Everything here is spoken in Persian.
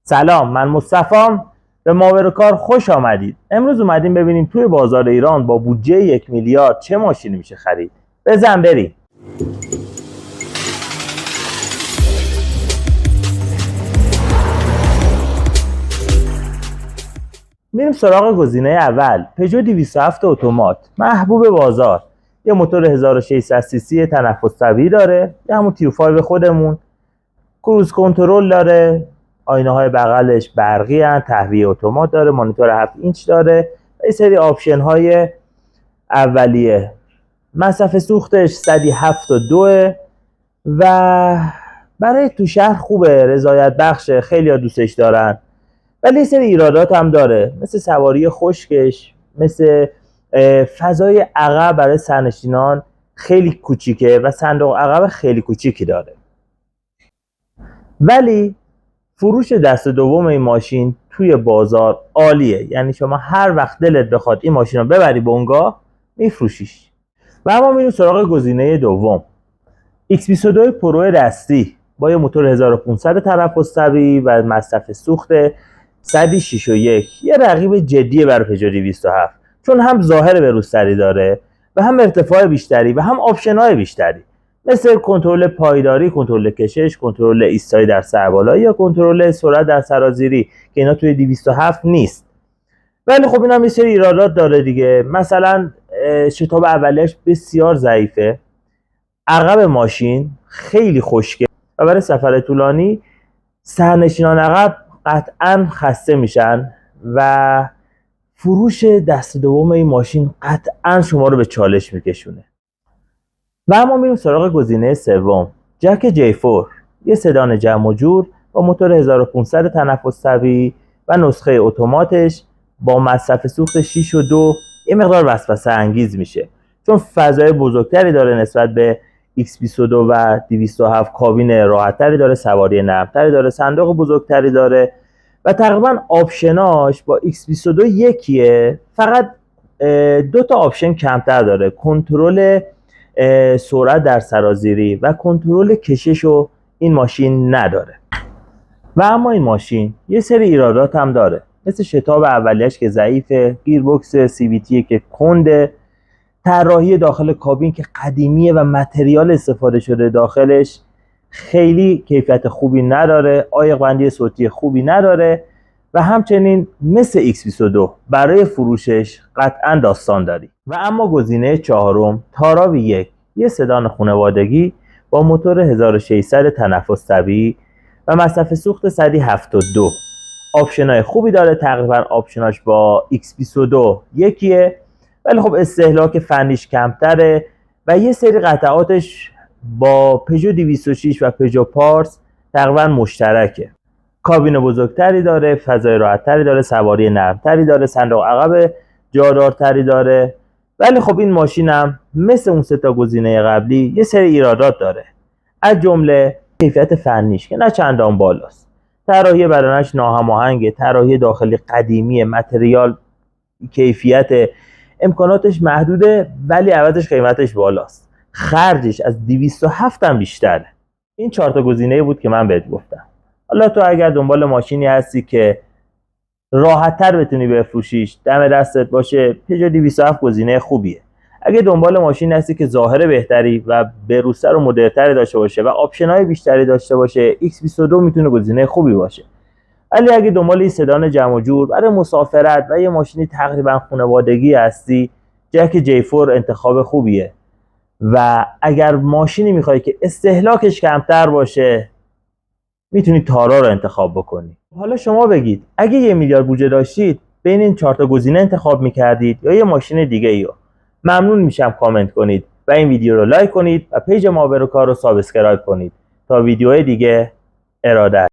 سلام، من مصطفیم. به ماوراءکار خوش آمدید. امروز اومدیم ببینیم توی بازار ایران با بودجه 1 میلیارد چه ماشینی میشه خرید. بزن بریم. میریم سراغ گزینه اول، پژو 207 اتومات، محبوب بازار. یه موتور 1600 سی سی تنفس طبیعی داره، یه همون تیو 5 خودمون. کروز کنترل داره، آینه های بغلش برقی هن، تهویه اتومات داره، مانیتور 7 اینچ داره، یه سری آپشن های اولیه. مصرف سوختش 172 و برای تو شهر خوبه، رضایت بخشه، خیلی ها دوستش دارن. ولی یه سری ایرادات هم داره، مثل سواری خشکش، مثل فضای عقب برای سرنشینان خیلی کوچیکه و صندوق عقب خیلی کوچیکی داره. ولی فروش دست دوم این ماشین توی بازار عالیه، یعنی شما هر وقت دلت بخواد این ماشین رو ببری بونگا میفروشیش. و اما میریم سراغ گزینه دوم، X22 پرو دستی با یه موتور 1500 تنفس طبیعی و مصرف سوخت 161. یه رقیب جدیه برای پژو 207، چون هم ظاهر بروزتری داره و هم ارتفاع بیشتری و هم آپشن‌های بیشتری، مثل کنترل پایداری، کنترل کشش، کنترل ایستایی در سربالایی یا کنترل سرعت در سرازیری که اینا توی 207 نیست. ولی خب این هم یه سری ایرادات داره دیگه. مثلا شتاب اولیش بسیار ضعیفه، عقب ماشین خیلی خشکه و برای سفر طولانی سرنشینان عقب قطعا خسته میشن و فروش دست دوم این ماشین قطعا شما رو به چالش میکشونه. و اما میریم سراغ گزینه سوم، جک جی4، یه سدان جمع و جور با موتور 1500 تنفس طبیعی و نسخه اتوماتش با مصرف سوخت 6 و 2. یه مقدار وسوسه انگیز میشه چون فضای بزرگتری داره نسبت به X22 و 207، کابین راحتتری داره، سواری نرمتری داره، صندوق بزرگتری داره و تقریبا آپشناش با X22 یکیه، فقط 2 تا آپشن کمتر داره، کنترل سرعت در سرازیری و کنترل کشش رو این ماشین نداره. و اما این ماشین یه سری ایرادات هم داره، مثل شتاب اولیش که ضعیفه، گیربکس CVT که کنده، طراحی داخل کابین که قدیمیه و متریال استفاده شده داخلش خیلی کیفیت خوبی نداره، عایق بندی صوتی خوبی نداره و همچنین مثل X22 برای فروشش قطعا داستان داری. و اما گزینه چهارم، تاراوی 1، یه سدان خانوادگی با موتور 1600 تنفس طبیعی و مصرف سوخت 172. آپشنای خوبی داره، تقریبا آپشناش با X22 یکیه، ولی خب استهلاک فنیش کمتره و یه سری قطعاتش با پژو 206 و پژو پارس تقریبا مشترکه. کابین بزرگتری داره، فضای راحتتری داره، سواری نرمتری داره، صندوق عقب جادارتری داره. ولی خب این ماشین هم مثل اون 3 تا گزینه قبلی یه سری ایرادات داره، از جمله کیفیت فنیش که نه چندان بالاست، طراحی بدنش ناهماهنگه، طراحی داخلی قدیمی، متریال کیفیت، امکاناتش محدوده ولی عوضش قیمتش بالاست، خرجش از 207 هم بیشتره. این 4 تا گزینه بود که من بهت گفتم. حالا تو اگر دنبال ماشینی هستی که راحت‌تر بتونی بفروشیش، دم دستت باشه، پژو 207 گزینه خوبیه. اگه دنبال ماشین هستی که ظاهر بهتری و بروزتر و مدرن‌تری داشته باشه و آپشن‌های بیشتری داشته باشه، X22 میتونه گزینه خوبی باشه. ولی اگه دنبال این سدان جمع و جور برای مسافرت و یه ماشینی تقریبا خانوادگی هستی، جک جی4 انتخاب خوبیه. و اگر ماشینی میخوای که استهلاکش کمتر باشه، میتونی تارا رو انتخاب بکنی. حالا شما بگید اگه 1 میلیارد بودجه داشتید، بین این 4 تا گزینه انتخاب میکردید یا یه ماشین دیگه ایو؟ ممنون میشم کامنت کنید و این ویدیو رو لایک کنید و پیج ماوراءکار رو سابسکرایب کنید. تا ویدیوهای دیگه، ارادت.